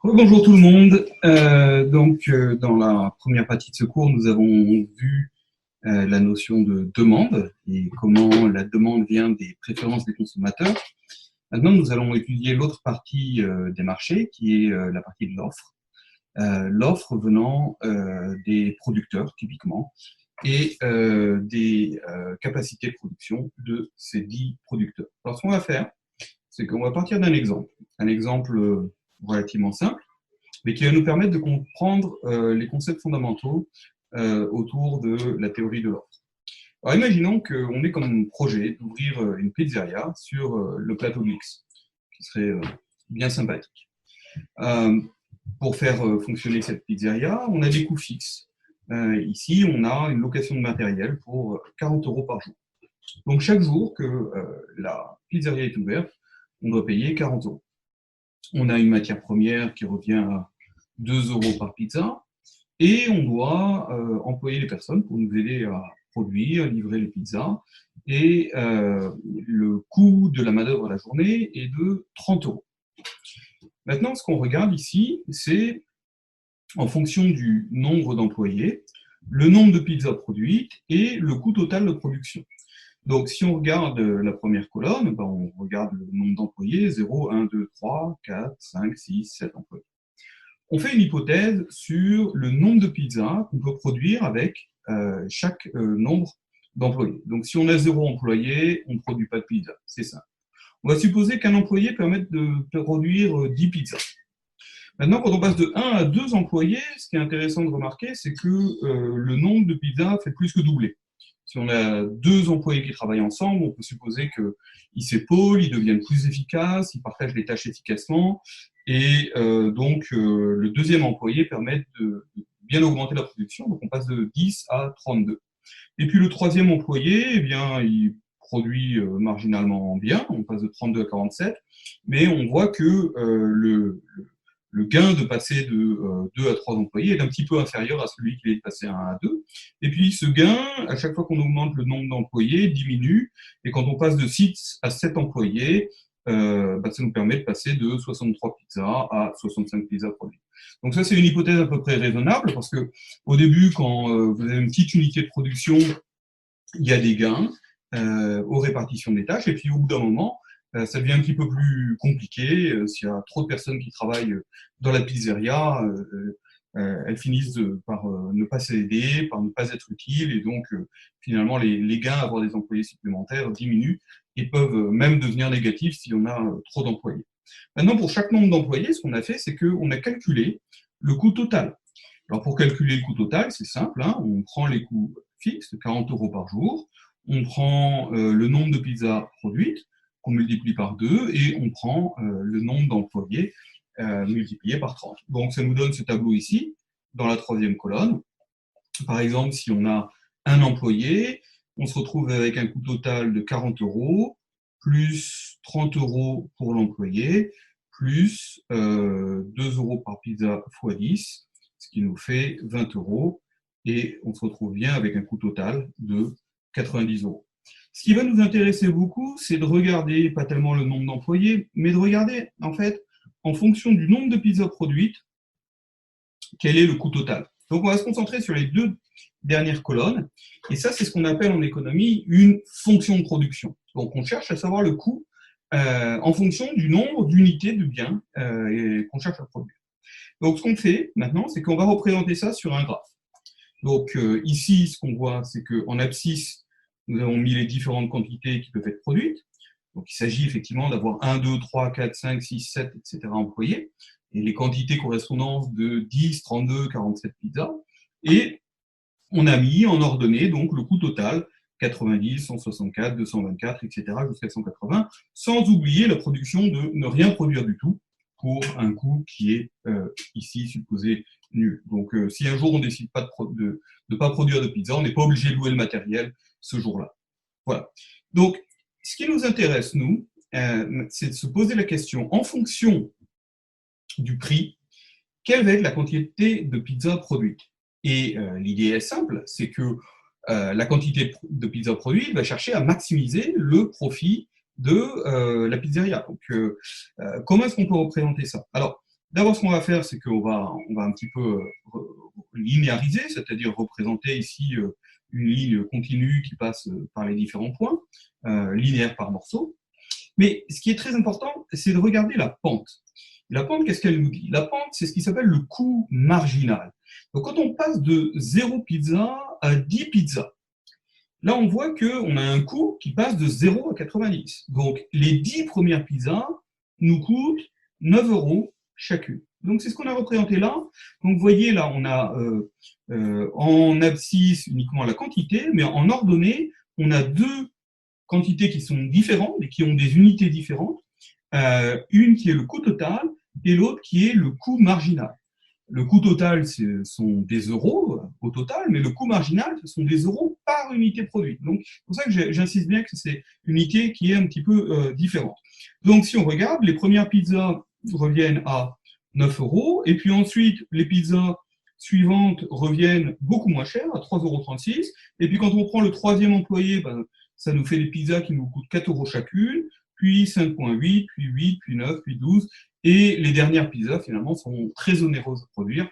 Bonjour tout le monde. Dans la première partie de ce cours, nous avons vu la notion de demande et comment la demande vient des préférences des consommateurs. Maintenant, nous allons étudier l'autre partie des marchés, qui est la partie de l'offre. L'offre venant des producteurs, typiquement, et des capacités de production de ces dits producteurs. Alors, ce qu'on va faire, c'est qu'on va partir d'un exemple. Un exemple relativement simple, mais qui va nous permettre de comprendre les concepts fondamentaux autour de la théorie de l'offre. Alors imaginons qu'on ait comme projet d'ouvrir une pizzeria sur le plateau de l'X, qui serait bien sympathique. Pour faire fonctionner cette pizzeria, on a des coûts fixes. Ici, on a une location de matériel pour 40 € par jour. Donc chaque jour que la pizzeria est ouverte, on doit payer 40 €. On a une matière première qui revient à 2 € par pizza, et on doit employer les personnes pour nous aider à produire, livrer les pizzas, et le coût de la main-d'œuvre à la journée est de 30 €. Maintenant, ce qu'on regarde ici, c'est en fonction du nombre d'employés, le nombre de pizzas produites et le coût total de production. Donc, si on regarde la première colonne, ben, on regarde le nombre d'employés, 0, 1, 2, 3, 4, 5, 6, 7 employés. On fait une hypothèse sur le nombre de pizzas qu'on peut produire avec chaque nombre d'employés. Donc, si on a 0 employé, on ne produit pas de pizza. C'est ça. On va supposer qu'un employé permette de produire 10 pizzas. Maintenant, quand on passe de 1 à 2 employés, ce qui est intéressant de remarquer, c'est que le nombre de pizzas fait plus que doubler. Si on a 2 employés qui travaillent ensemble, on peut supposer qu'ils s'épaulent, ils deviennent plus efficaces, ils partagent les tâches efficacement, et le deuxième employé permet de bien augmenter la production, donc on passe de 10 à 32. Et puis le troisième employé, eh bien, il produit marginalement bien, on passe de 32 à 47, mais on voit que le gain de passer de 2 à 3 employés est un petit peu inférieur à celui qui est de passer 1 à 2. Et puis ce gain, à chaque fois qu'on augmente le nombre d'employés, diminue. Et quand on passe de 6 à 7 employés, ça nous permet de passer de 63 pizzas à 65 pizzas produites. Donc ça, c'est une hypothèse à peu près raisonnable, parce que au début, quand vous avez une petite unité de production, il y a des gains aux répartitions des tâches, et puis au bout d'un moment, ça devient un petit peu plus compliqué. S'il y a trop de personnes qui travaillent dans la pizzeria, elles finissent par ne pas s'aider, par ne pas être utiles, et donc finalement les gains à avoir des employés supplémentaires diminuent et peuvent même devenir négatifs si on a trop d'employés. Maintenant, pour chaque nombre d'employés, ce qu'on a fait, c'est qu'on a calculé le coût total. Alors pour calculer le coût total, c'est simple, hein, on prend les coûts fixes, 40 € par jour, on prend le nombre de pizzas produites, qu'on multiplie par 2, et on prend le nombre d'employés multiplié par 30. Donc ça nous donne ce tableau ici, dans la troisième colonne. Par exemple, si on a un employé, on se retrouve avec un coût total de 40 € plus 30 € pour l'employé, plus 2 € par pizza x 10, ce qui nous fait 20 €, et on se retrouve bien avec un coût total de 90 €. Ce qui va nous intéresser beaucoup, c'est de regarder, pas tellement le nombre d'employés, mais de regarder, en fait, en fonction du nombre de pizzas produites, quel est le coût total. Donc, on va se concentrer sur les deux dernières colonnes. Et ça, c'est ce qu'on appelle en économie une fonction de production. Donc, on cherche à savoir le coût en fonction du nombre d'unités de biens qu'on cherche à produire. Donc, ce qu'on fait maintenant, c'est qu'on va représenter ça sur un graphe. Donc, ici, ce qu'on voit, c'est qu'en abscisse, nous avons mis les différentes quantités qui peuvent être produites. Donc, il s'agit effectivement d'avoir 1, 2, 3, 4, 5, 6, 7, etc. employés, et les quantités correspondantes de 10, 32, 47 pizzas. Et on a mis en ordonnée donc le coût total, 90, 164, 224, etc., jusqu'à 180, sans oublier la production de ne rien produire du tout, pour un coût qui est ici supposé nul. Donc, si un jour on décide pas de ne pas produire de pizza, on n'est pas obligé de louer le matériel ce jour-là. Voilà. Donc, ce qui nous intéresse, nous, c'est de se poser la question, en fonction du prix, quelle va être la quantité de pizza produite? Et l'idée est simple, c'est que la quantité de pizza produite va chercher à maximiser le profit de la pizzeria. Donc, comment est-ce qu'on peut représenter ça? Alors, D'abord, ce qu'on va faire, c'est qu'on va un petit peu linéariser, c'est-à-dire représenter ici une ligne continue qui passe par les différents points, linéaire par morceau. Mais ce qui est très important, c'est de regarder la pente. La pente, qu'est-ce qu'elle nous dit? La pente, c'est ce qui s'appelle le coût marginal. Donc, quand on passe de 0 pizza à 10 pizzas, là, on voit qu'on a un coût qui passe de 0 à 90. Donc, les 10 premières pizzas nous coûtent 9 euros chacune. Donc, c'est ce qu'on a représenté là. Donc, vous voyez, là, on a en abscisse uniquement la quantité, mais en ordonnée, on a deux quantités qui sont différentes et qui ont des unités différentes. Une qui est le coût total et l'autre qui est le coût marginal. Le coût total, ce sont des euros au total, mais le coût marginal, ce sont des euros par unité produite. Donc, c'est pour ça que j'insiste bien que c'est une unité qui est un petit peu différente. Donc, si on regarde, les premières pizzas reviennent à 9 euros, et puis ensuite, les pizzas suivantes reviennent beaucoup moins cher, à 3,36 euros. Et puis, quand on prend le troisième employé, ben, ça nous fait des pizzas qui nous coûtent 4 euros chacune, puis 5,8, puis 8, puis 9, puis 12. Et les dernières pizzas, finalement, sont très onéreuses à produire,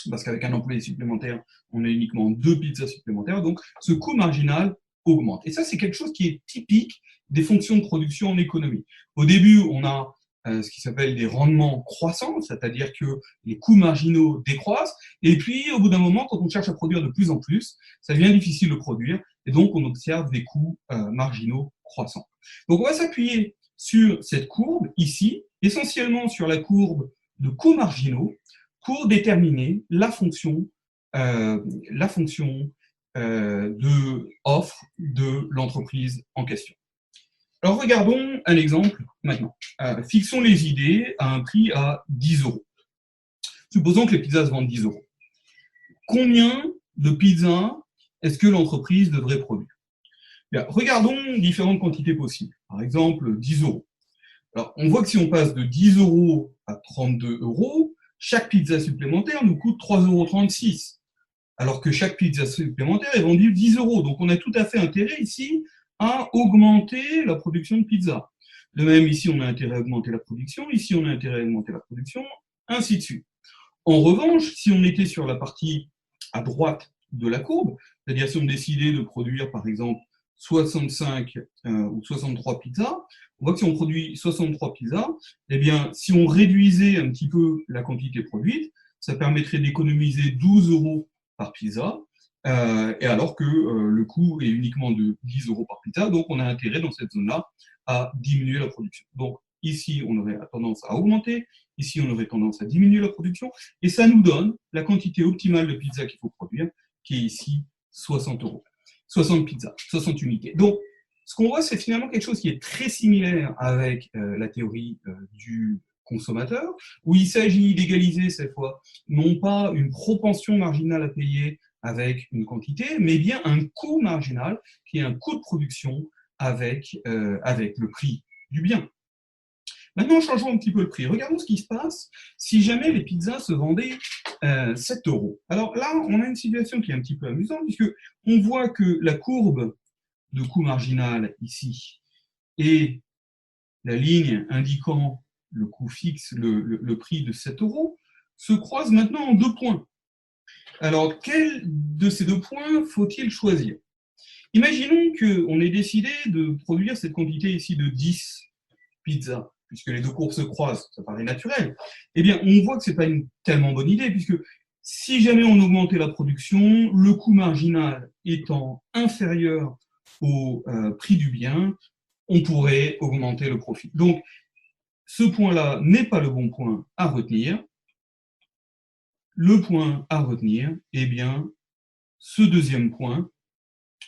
parce qu'avec un employé supplémentaire, on a uniquement 2 pizzas supplémentaires. Donc, ce coût marginal augmente. Et ça, c'est quelque chose qui est typique des fonctions de production en économie. Au début, on a ce qui s'appelle des rendements croissants, c'est-à-dire que les coûts marginaux décroissent. Et puis, au bout d'un moment, quand on cherche à produire de plus en plus, ça devient difficile de produire. Et donc, on observe des coûts marginaux croissants. Donc, on va s'appuyer sur cette courbe ici, essentiellement sur la courbe de coûts marginaux, pour déterminer la fonction de offre de l'entreprise en question. Alors, regardons un exemple maintenant. Fixons les idées à un prix à 10 euros. Supposons que les pizzas se vendent 10 euros. Combien de pizzas est-ce que l'entreprise devrait produire? Bien, regardons différentes quantités possibles. Par exemple, 10 euros. Alors, on voit que si on passe de 10 euros à 32 euros, chaque pizza supplémentaire nous coûte 3,36 euros, alors que chaque pizza supplémentaire est vendue 10 euros. Donc, on a tout à fait intérêt ici à augmenter la production de pizza. De même, ici, on a intérêt à augmenter la production, ici, on a intérêt à augmenter la production, ainsi de suite. En revanche, si on était sur la partie à droite de la courbe, c'est-à-dire si on décidait de produire, par exemple, 65 ou 63 pizzas, on voit que si on produit 63 pizzas, eh bien, si on réduisait un petit peu la quantité produite, ça permettrait d'économiser 12 euros par pizza, et alors que le coût est uniquement de 10 euros par pizza, donc on a intérêt dans cette zone-là à diminuer la production. Donc ici, on aurait tendance à augmenter, ici, on aurait tendance à diminuer la production, et ça nous donne la quantité optimale de pizza qu'il faut produire, qui est ici 60 euros. 60 pizzas, 60 unités. Donc, ce qu'on voit, c'est finalement quelque chose qui est très similaire avec la théorie du consommateur, où il s'agit d'égaliser cette fois non pas une propension marginale à payer avec une quantité, mais bien un coût marginal qui est un coût de production avec le prix du bien. Maintenant, changeons un petit peu le prix. Regardons ce qui se passe si jamais les pizzas se vendaient 7 euros. Alors là, on a une situation qui est un petit peu amusante, puisque on voit que la courbe de coût marginal ici et la ligne indiquant le coût fixe, le prix de 7 euros, se croisent maintenant en 2 points. Alors, quel de ces 2 points faut-il choisir? Imaginons qu'on ait décidé de produire cette quantité ici de 10 pizzas, puisque les deux courbes se croisent, ça paraît naturel. Eh bien, on voit que ce n'est pas une tellement bonne idée, puisque si jamais on augmentait la production, le coût marginal étant inférieur au prix du bien, on pourrait augmenter le profit. Donc, ce point-là n'est pas le bon point à retenir. Le point à retenir, eh bien, ce deuxième point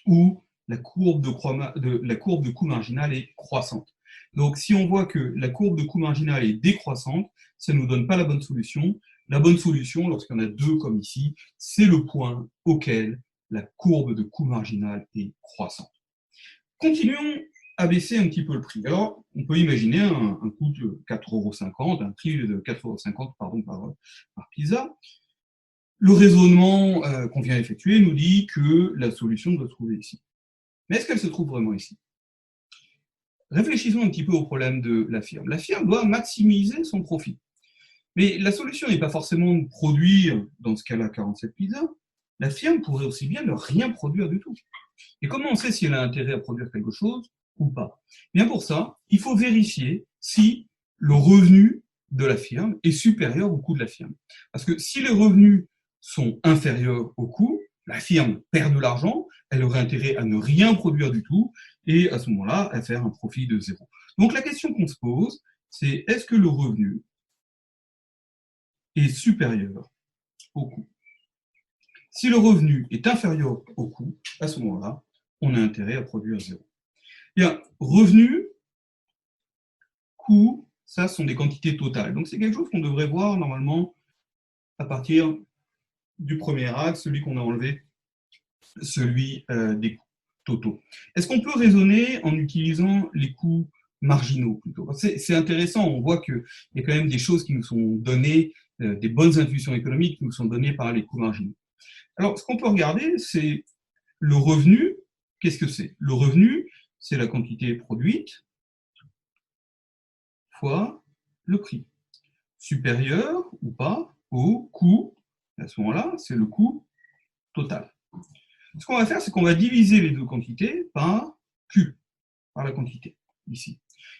où la courbe de coût marginal est croissante. Donc, si on voit que la courbe de coût marginal est décroissante, ça ne nous donne pas la bonne solution. La bonne solution, lorsqu'il y en a deux comme ici, c'est le point auquel la courbe de coût marginal est croissante. Continuons à baisser un petit peu le prix. Alors, on peut imaginer un coût de 4,50 €, un prix de 4,50 € par pizza. Le raisonnement qu'on vient d'effectuer nous dit que la solution doit se trouver ici. Mais est-ce qu'elle se trouve vraiment ici? Réfléchissons un petit peu au problème de la firme. La firme doit maximiser son profit. Mais la solution n'est pas forcément de produire, dans ce cas-là, 47 pizzas. La firme pourrait aussi bien ne rien produire du tout. Et comment on sait si elle a intérêt à produire quelque chose ou pas? Bien pour ça, il faut vérifier si le revenu de la firme est supérieur au coût de la firme. Parce que si les revenus sont inférieurs au coût, la firme perd de l'argent, elle aurait intérêt à ne rien produire du tout, et à ce moment-là, à faire un profit de zéro. Donc la question qu'on se pose, c'est est-ce que le revenu est supérieur au coût? Si le revenu est inférieur au coût, à ce moment-là, on a intérêt à produire zéro. Bien, revenu, coût, ça sont des quantités totales. Donc c'est quelque chose qu'on devrait voir normalement à partir du premier axe, celui qu'on a enlevé, celui des coûts totaux. Est-ce qu'on peut raisonner en utilisant les coûts marginaux plutôt? C'est intéressant, on voit qu'il y a quand même des choses qui nous sont données, des bonnes intuitions économiques qui nous sont données par les coûts marginaux. Alors, ce qu'on peut regarder, c'est le revenu. Qu'est-ce que c'est? Le revenu, c'est la quantité produite fois le prix. Supérieur ou pas au coût, à ce moment-là, c'est le coût total. Ce qu'on va faire, c'est qu'on va diviser les deux quantités par Q, par la quantité, ici.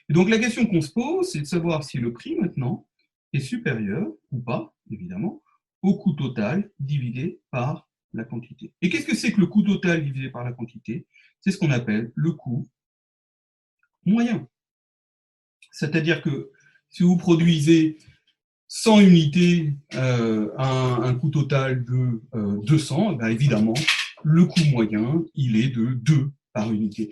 Et donc la question qu'on se pose, c'est de savoir si le prix, maintenant, est supérieur ou pas, évidemment, au coût total divisé par la quantité. Et qu'est-ce que c'est que le coût total divisé par la quantité? C'est ce qu'on appelle le coût moyen. C'est-à-dire que si vous produisez 100 unités à un coût total de 200, ben évidemment, le coût moyen, il est de 2 par unité.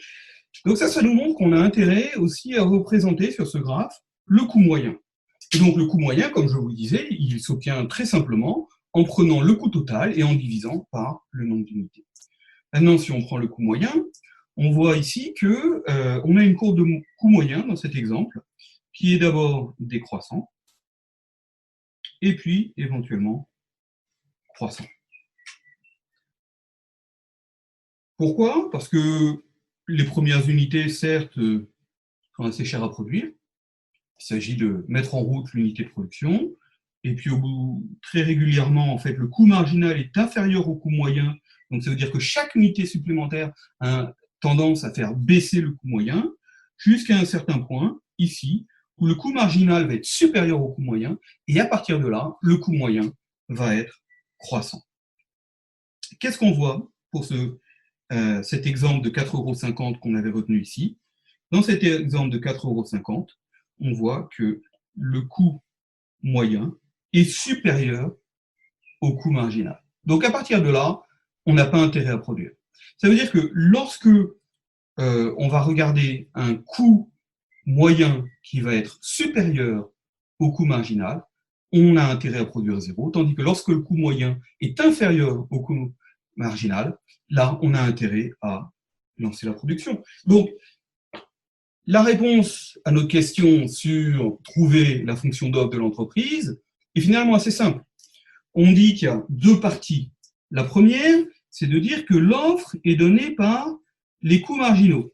Donc ça nous montre qu'on a intérêt aussi à représenter sur ce graphe le coût moyen. Et donc le coût moyen, comme je vous le disais, il s'obtient très simplement en prenant le coût total et en divisant par le nombre d'unités. Maintenant, si on prend le coût moyen, on voit ici que on a une courbe de coût moyen dans cet exemple, qui est d'abord décroissant, et puis éventuellement croissant. Pourquoi? Parce que les premières unités, certes, sont assez chères à produire. Il s'agit de mettre en route l'unité de production, et puis au bout, très régulièrement, en fait, le coût marginal est inférieur au coût moyen, donc ça veut dire que chaque unité supplémentaire a tendance à faire baisser le coût moyen, jusqu'à un certain point, ici, où le coût marginal va être supérieur au coût moyen, et à partir de là, le coût moyen va être croissant. Qu'est-ce qu'on voit pour cet exemple de 4,50 € qu'on avait retenu ici? Dans cet exemple de 4,50 €, on voit que le coût moyen est supérieur au coût marginal. Donc à partir de là, on n'a pas intérêt à produire. Ça veut dire que lorsque on va regarder un coût moyen qui va être supérieur au coût marginal, on a intérêt à produire zéro, tandis que lorsque le coût moyen est inférieur au coût marginal, là, on a intérêt à lancer la production. Donc, la réponse à notre question sur trouver la fonction d'offre de l'entreprise est finalement assez simple. On dit qu'il y a deux parties. La première, c'est de dire que l'offre est donnée par les coûts marginaux.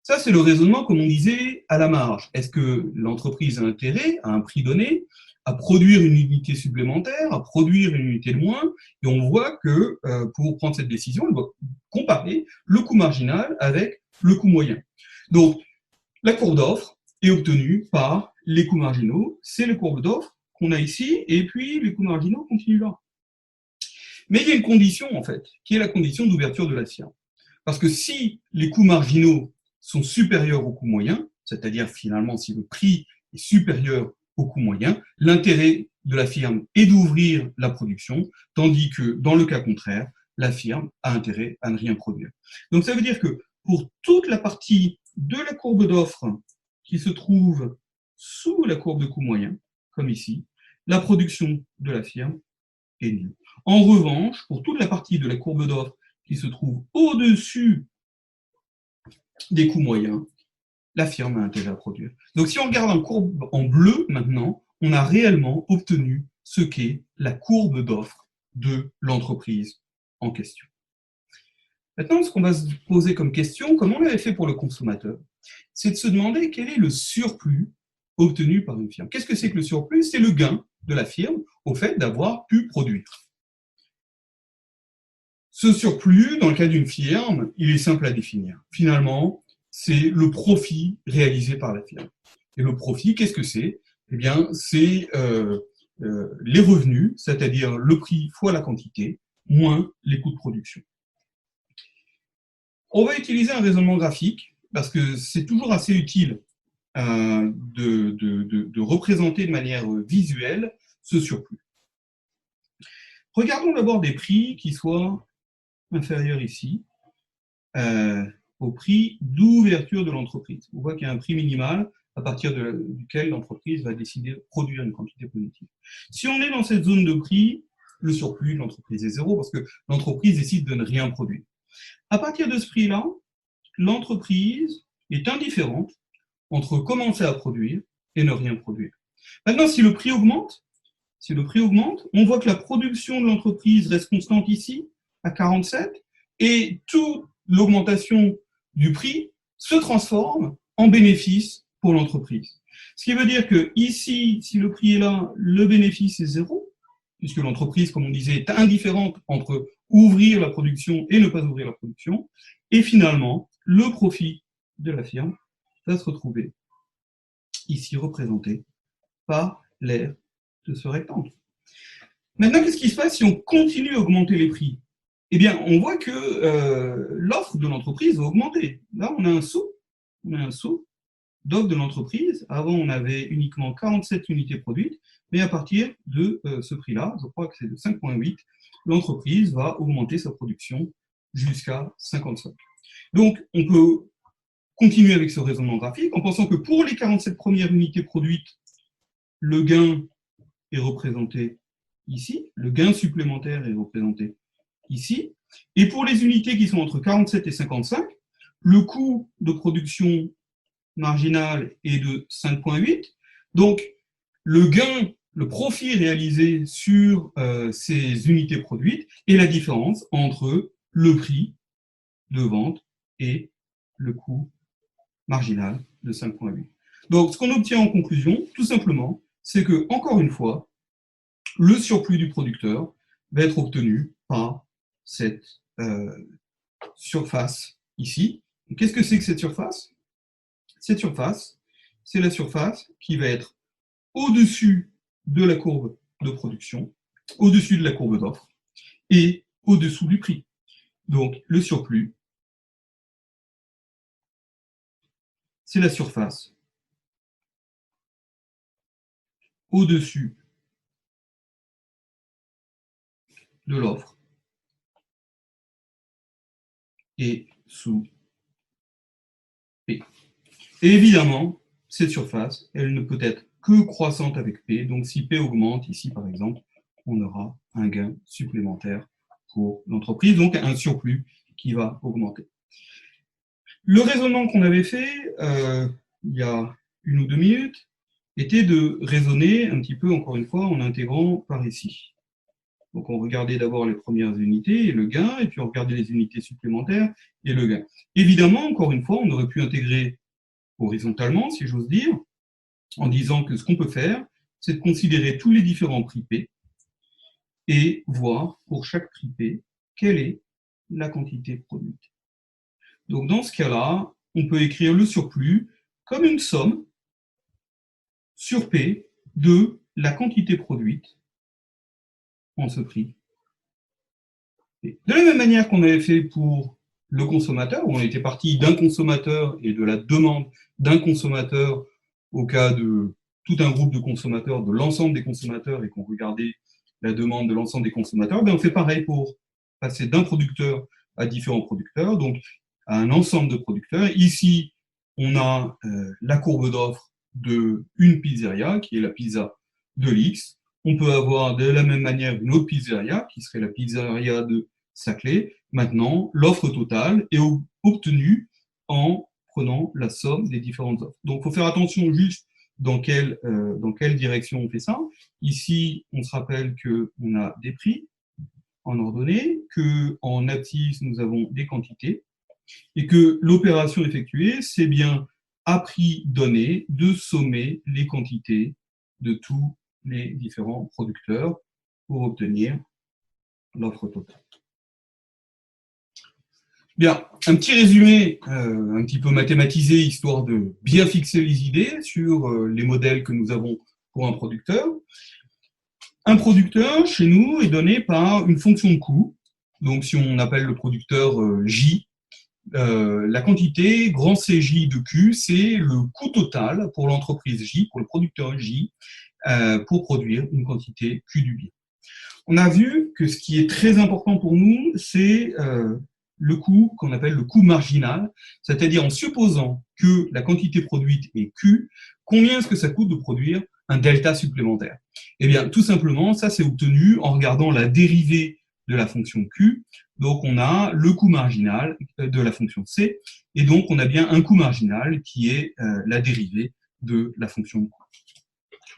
Ça, c'est le raisonnement, comme on disait, à la marge. Est-ce que l'entreprise a intérêt, à un prix donné, à produire une unité supplémentaire, à produire une unité de moins? Et on voit que pour prendre cette décision, on doit comparer le coût marginal avec le coût moyen. Donc, la courbe d'offre est obtenue par les coûts marginaux. C'est la courbe d'offre qu'on a ici, et puis les coûts marginaux continuent là. Mais il y a une condition, en fait, qui est la condition d'ouverture de la firme. Parce que si les coûts marginaux sont supérieurs au coût moyen, c'est-à-dire finalement si le prix est supérieur au coût moyen, l'intérêt de la firme est d'ouvrir la production, tandis que dans le cas contraire, la firme a intérêt à ne rien produire. Donc ça veut dire que pour toute la partie de la courbe d'offre qui se trouve sous la courbe de coût moyen, comme ici, la production de la firme est nulle. En revanche, pour toute la partie de la courbe d'offre qui se trouve au-dessus des coûts moyens, la firme a intérêt à produire. Donc si on regarde en courbe en bleu maintenant, on a réellement obtenu ce qu'est la courbe d'offre de l'entreprise en question. Maintenant, ce qu'on va se poser comme question, comme on l'avait fait pour le consommateur, c'est de se demander quel est le surplus obtenu par une firme. Qu'est-ce que c'est que le surplus? C'est le gain de la firme au fait d'avoir pu produire. Ce surplus, dans le cas d'une firme, il est simple à définir. Finalement, c'est le profit réalisé par la firme. Et le profit, qu'est-ce que c'est? Eh bien, c'est les revenus, c'est-à-dire le prix fois la quantité, moins les coûts de production. On va utiliser un raisonnement graphique, parce que c'est toujours assez utile de représenter de manière visuelle ce surplus. Regardons d'abord des prix qui soient inférieurs ici au prix d'ouverture de l'entreprise. On voit qu'il y a un prix minimal à partir duquel l'entreprise va décider de produire une quantité positive. Si on est dans cette zone de prix, le surplus de l'entreprise est zéro parce que l'entreprise décide de ne rien produire. À partir de ce prix-là, l'entreprise est indifférente entre commencer à produire et ne rien produire. Maintenant, si le prix augmente, on voit que la production de l'entreprise reste constante ici, à 47, et toute l'augmentation du prix se transforme en bénéfice pour l'entreprise. Ce qui veut dire que ici, si le prix est là, le bénéfice est zéro, puisque l'entreprise, comme on disait, est indifférente entre ouvrir la production et ne pas ouvrir la production, et finalement, le profit de la firme va se retrouver ici représenté par l'aire de ce rectangle. Maintenant, qu'est-ce qui se passe si on continue à augmenter les prix? Eh bien, on voit que l'offre de l'entreprise va augmenter. Là, on a un saut d'offre de l'entreprise. Avant, on avait uniquement 47 unités produites, mais à partir de ce prix-là, je crois que c'est de 5,8, l'entreprise va augmenter sa production jusqu'à 55. Donc, on peut continuer avec ce raisonnement graphique en pensant que pour les 47 premières unités produites, le gain est représenté ici, le gain supplémentaire est représenté ici, et pour les unités qui sont entre 47 et 55, le coût de production marginal est de 5,8, donc le gain, le profit réalisé sur ces unités produites est la différence entre le prix de vente et le coût marginal de 5,8. Donc, ce qu'on obtient en conclusion, tout simplement, c'est que, encore une fois, le surplus du producteur va être obtenu par cette surface ici. Qu'est-ce que c'est que cette surface? Cette surface, c'est la surface qui va être au-dessus de la courbe de production, au-dessus de la courbe d'offre et au-dessous du prix. Donc, le surplus, c'est la surface au-dessus de l'offre et sous P. Et évidemment, cette surface, elle ne peut être que croissante avec P. Donc, si P augmente, ici par exemple, on aura un gain supplémentaire pour l'entreprise, donc un surplus qui va augmenter. Le raisonnement qu'on avait fait il y a 1 ou 2 minutes était de raisonner un petit peu, encore une fois, en intégrant par ici. Donc, on regardait d'abord les premières unités et le gain, et puis on regardait les unités supplémentaires et le gain. Évidemment, encore une fois, on aurait pu intégrer horizontalement, si j'ose dire, en disant que ce qu'on peut faire, c'est de considérer tous les différents prix P et voir pour chaque prix P quelle est la quantité produite. Donc, dans ce cas-là, on peut écrire le surplus comme une somme sur P de la quantité produite en ce prix. De la même manière qu'on avait fait pour le consommateur, où on était parti d'un consommateur et de la demande d'un consommateur au cas de tout un groupe de consommateurs, de l'ensemble des consommateurs, et qu'on regardait la demande de l'ensemble des consommateurs, ben on fait pareil pour passer d'un producteur à différents producteurs, donc à un ensemble de producteurs. Ici, on a la courbe d'offre d'une pizzeria, qui est la pizza de l'X. On peut avoir de la même manière une autre pizzeria, qui serait la pizzeria de Saclay. Maintenant, l'offre totale est obtenue en prenant la somme des différentes offres. Donc, il faut faire attention juste dans quelle direction on fait ça. Ici, on se rappelle qu'on a des prix en ordonnée, qu'en abscisse, nous avons des quantités, et que l'opération effectuée, c'est bien à prix donné de sommer les quantités de tous les différents producteurs pour obtenir l'offre totale. Bien, un petit résumé, un petit peu mathématisé, histoire de bien fixer les idées sur les modèles que nous avons pour un producteur. Un producteur, chez nous, est donné par une fonction de coût. Donc, si on appelle le producteur J, la quantité grand CJ de Q, c'est le coût total pour l'entreprise J, pour le producteur J, pour produire une quantité Q du bien. On a vu que ce qui est très important pour nous, c'est le coût qu'on appelle le coût marginal, c'est-à-dire en supposant que la quantité produite est Q, combien est-ce que ça coûte de produire un delta supplémentaire? Eh bien, tout simplement, ça c'est obtenu en regardant la dérivée de la fonction Q. Donc, on a le coût marginal de la fonction C, et donc on a bien un coût marginal qui est la dérivée de la fonction Q.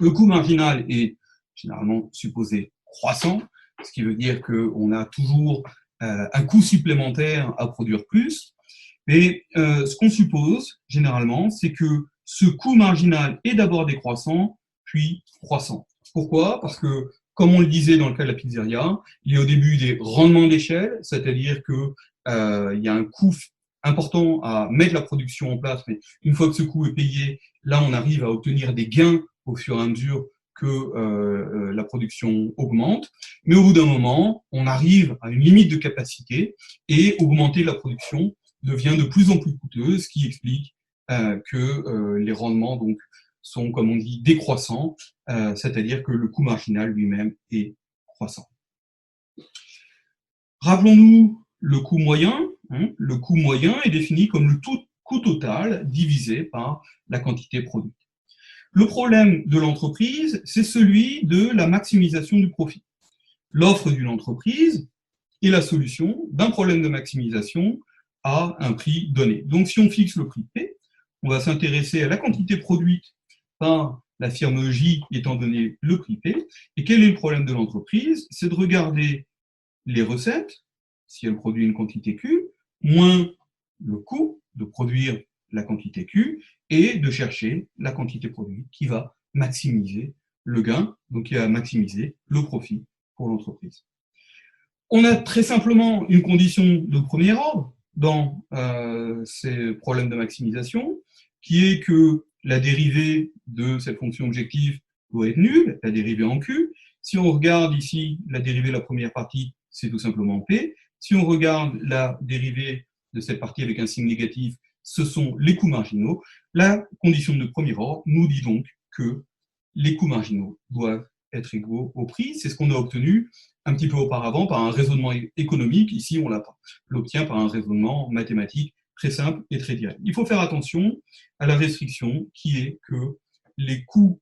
Le coût marginal est généralement supposé croissant, ce qui veut dire qu'on a toujours un coût supplémentaire à produire plus. Et ce qu'on suppose, généralement, c'est que ce coût marginal est d'abord décroissant, puis croissant. Pourquoi? Parce que, comme on le disait dans le cas de la pizzeria, il y a au début des rendements d'échelle, c'est-à-dire que il y a un coût important à mettre la production en place, mais une fois que ce coût est payé, là, on arrive à obtenir des gains au fur et à mesure que la production augmente. Mais au bout d'un moment, on arrive à une limite de capacité et augmenter la production devient de plus en plus coûteux, ce qui explique que les rendements donc, sont, comme on dit, décroissants, c'est-à-dire que le coût marginal lui-même est croissant. Rappelons-nous le coût moyen. Le coût moyen est défini comme le coût total divisé par la quantité produite. Le problème de l'entreprise, c'est celui de la maximisation du profit. L'offre d'une entreprise est la solution d'un problème de maximisation à un prix donné. Donc, si on fixe le prix P, on va s'intéresser à la quantité produite par la firme J étant donné le prix P. Et quel est le problème de l'entreprise? C'est de regarder les recettes, si elle produit une quantité Q, moins le coût de produire la quantité Q, et de chercher la quantité produite qui va maximiser le gain, donc qui va maximiser le profit pour l'entreprise. On a très simplement une condition de premier ordre dans ces problèmes de maximisation, qui est que la dérivée de cette fonction objective doit être nulle, la dérivée en Q. Si on regarde ici la dérivée de la première partie, c'est tout simplement P. Si on regarde la dérivée de cette partie avec un signe négatif, ce sont les coûts marginaux. La condition de premier ordre nous dit donc que les coûts marginaux doivent être égaux au prix. C'est ce qu'on a obtenu un petit peu auparavant par un raisonnement économique. Ici, on l'obtient par un raisonnement mathématique très simple et très direct. Il faut faire attention à la restriction qui est que les coûts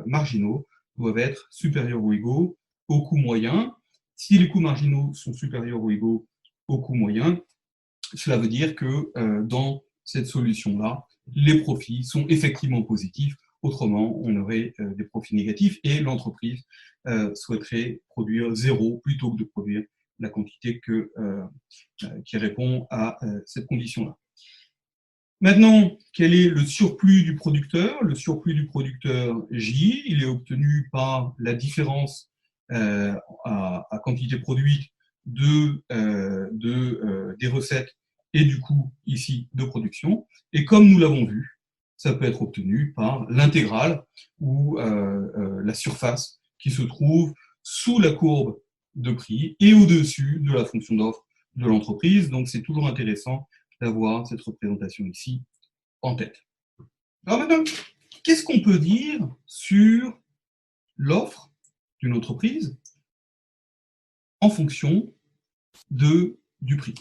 marginaux doivent être supérieurs ou égaux aux coûts moyens. Si les coûts marginaux sont supérieurs ou égaux aux coûts moyens, cela veut dire que dans cette solution-là, les profits sont effectivement positifs. Autrement, on aurait des profits négatifs et l'entreprise souhaiterait produire zéro plutôt que de produire la quantité qui répond à cette condition-là. Maintenant, quel est le surplus du producteur? Le surplus du producteur J, il est obtenu par la différence à quantité produite des recettes et du coût ici de production. Et comme nous l'avons vu, ça peut être obtenu par l'intégrale ou la surface qui se trouve sous la courbe de prix et au-dessus de la fonction d'offre de l'entreprise. Donc, c'est toujours intéressant d'avoir cette représentation ici en tête. Alors maintenant, qu'est-ce qu'on peut dire sur l'offre d'une entreprise en fonction du prix?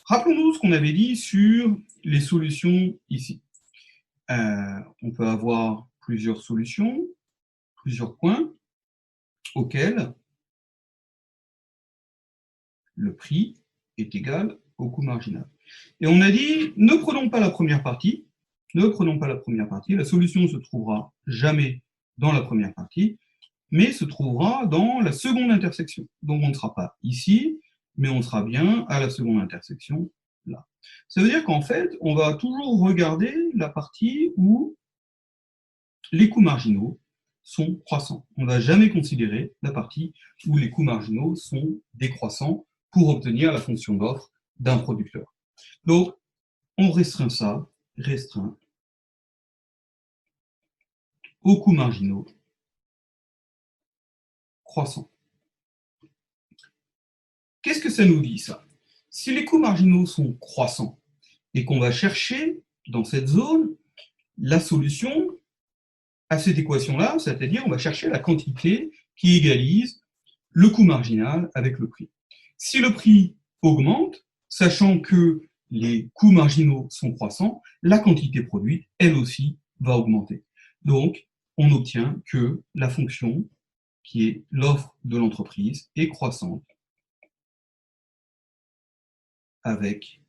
Rappelons-nous ce qu'on avait dit sur les solutions ici. On peut avoir plusieurs solutions, plusieurs points auxquels le prix est égal au coût marginal. Et on a dit, ne prenons pas la première partie, la solution ne se trouvera jamais dans la première partie, mais se trouvera dans la seconde intersection. Donc on ne sera pas ici, mais on sera bien à la seconde intersection là. Ça veut dire qu'en fait, on va toujours regarder la partie où les coûts marginaux sont croissants. On ne va jamais considérer la partie où les coûts marginaux sont décroissants pour obtenir la fonction d'offre d'un producteur. Donc, on restreint ça, restreint aux coûts marginaux croissants. Qu'est-ce que ça nous dit, ça? Si les coûts marginaux sont croissants et qu'on va chercher dans cette zone la solution à cette équation-là, c'est-à-dire on va chercher la quantité qui égalise le coût marginal avec le prix. Si le prix augmente, sachant que les coûts marginaux sont croissants, la quantité produite, elle aussi, va augmenter. Donc, on obtient que la fonction, qui est l'offre de l'entreprise, est croissante avec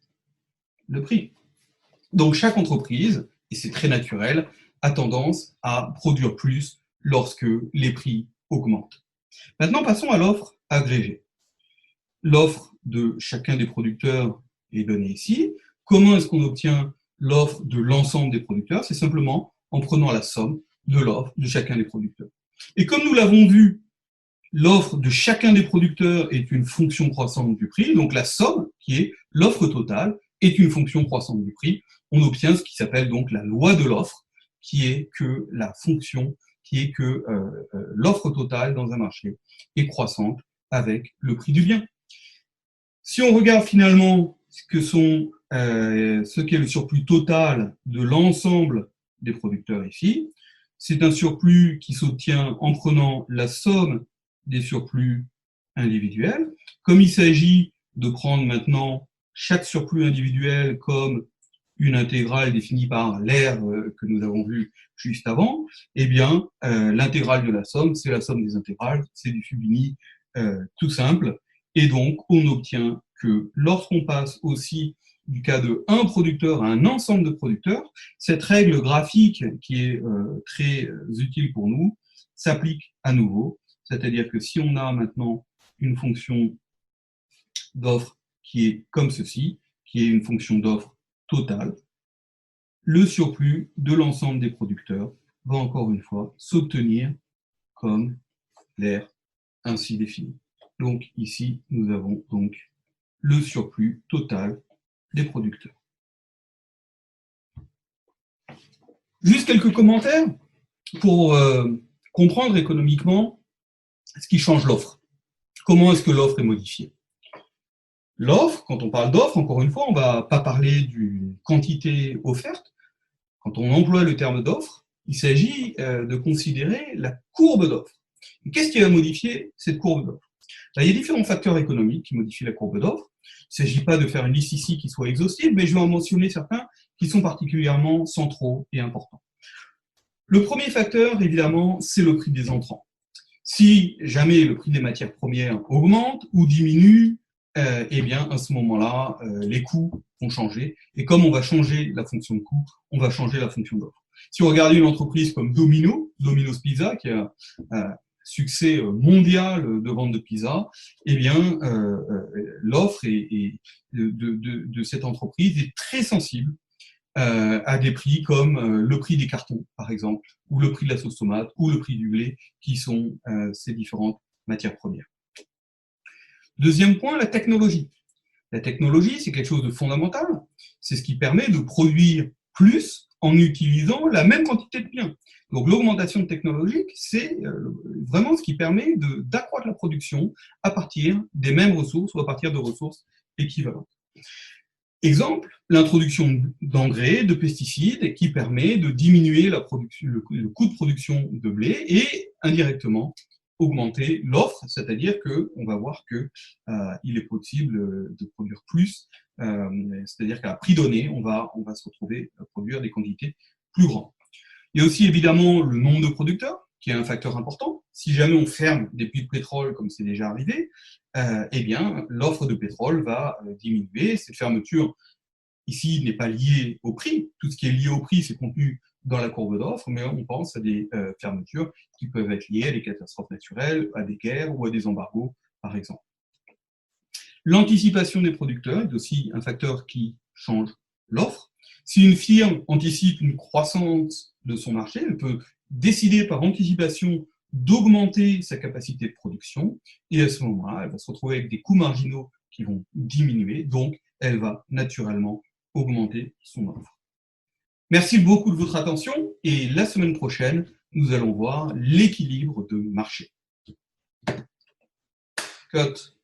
le prix. Donc, chaque entreprise, et c'est très naturel, a tendance à produire plus lorsque les prix augmentent. Maintenant, passons à l'offre agrégée. L'offre de chacun des producteurs est donnée ici. Comment est-ce qu'on obtient l'offre de l'ensemble des producteurs? C'est simplement en prenant la somme de l'offre de chacun des producteurs. Et comme nous l'avons vu, l'offre de chacun des producteurs est une fonction croissante du prix, donc la somme, qui est l'offre totale, est une fonction croissante du prix. On obtient ce qui s'appelle donc la loi de l'offre, qui est que la fonction, qui est que l'offre totale dans un marché est croissante avec le prix du bien. Si on regarde finalement ce qu'est le surplus total de l'ensemble des producteurs ici, c'est un surplus qui s'obtient en prenant la somme des surplus individuels. Comme il s'agit de prendre maintenant chaque surplus individuel comme une intégrale définie par l'aire que nous avons vu juste avant, eh bien, l'intégrale de la somme, c'est la somme des intégrales, c'est du Fubini tout simple, et donc on obtient que lorsqu'on passe aussi du cas de un producteur à un ensemble de producteurs, cette règle graphique qui est très utile pour nous s'applique à nouveau, c'est-à-dire que si on a maintenant une fonction d'offre qui est comme ceci, qui est une fonction d'offre totale, le surplus de l'ensemble des producteurs va encore une fois s'obtenir comme l'aire ainsi définie. Donc ici, nous avons donc le surplus total des producteurs. Juste quelques commentaires pour comprendre économiquement ce qui change l'offre. Comment est-ce que l'offre est modifiée? L'offre, quand on parle d'offre, encore une fois, on ne va pas parler d'une quantité offerte. Quand on emploie le terme d'offre, il s'agit de considérer la courbe d'offre. Qu'est-ce qui va modifier cette courbe d'offre? Il y a différents facteurs économiques qui modifient la courbe d'offre. Il ne s'agit pas de faire une liste ici qui soit exhaustive, mais je vais en mentionner certains qui sont particulièrement centraux et importants. Le premier facteur, évidemment, c'est le prix des entrants. Si jamais le prix des matières premières augmente ou diminue, eh bien, à ce moment-là, les coûts vont changer. Et comme on va changer la fonction de coût, on va changer la fonction d'offre. Si on regarde une entreprise comme Domino's Pizza, qui a un succès mondial de vente de pizza, eh bien, l'offre de cette entreprise est très sensible à des prix comme le prix des cartons, par exemple, ou le prix de la sauce tomate, ou le prix du blé, qui sont ces différentes matières premières. Deuxième point, la technologie. La technologie, c'est quelque chose de fondamental. C'est ce qui permet de produire plus en utilisant la même quantité de biens. Donc l'augmentation technologique, c'est vraiment ce qui permet d'accroître la production à partir des mêmes ressources ou à partir de ressources équivalentes. Exemple, l'introduction d'engrais, de pesticides, qui permet de diminuer la production, le coût de production de blé et indirectement augmenter l'offre, c'est-à-dire qu'on va voir qu'il est possible de produire plus, c'est-à-dire qu'à prix donné, on va se retrouver à produire des quantités plus grandes. Il y a aussi évidemment le nombre de producteurs, qui est un facteur important. Si jamais on ferme des puits de pétrole, comme c'est déjà arrivé, eh bien, l'offre de pétrole va diminuer. Cette fermeture, ici, n'est pas liée au prix. Tout ce qui est lié au prix, c'est contenu dans la courbe d'offre, mais on pense à des fermetures qui peuvent être liées à des catastrophes naturelles, à des guerres ou à des embargos, par exemple. L'anticipation des producteurs est aussi un facteur qui change l'offre. Si une firme anticipe une croissance de son marché, elle peut décider par anticipation d'augmenter sa capacité de production, et à ce moment-là, elle va se retrouver avec des coûts marginaux qui vont diminuer, donc elle va naturellement augmenter son offre. Merci beaucoup de votre attention, et la semaine prochaine, nous allons voir l'équilibre de marché. Cut.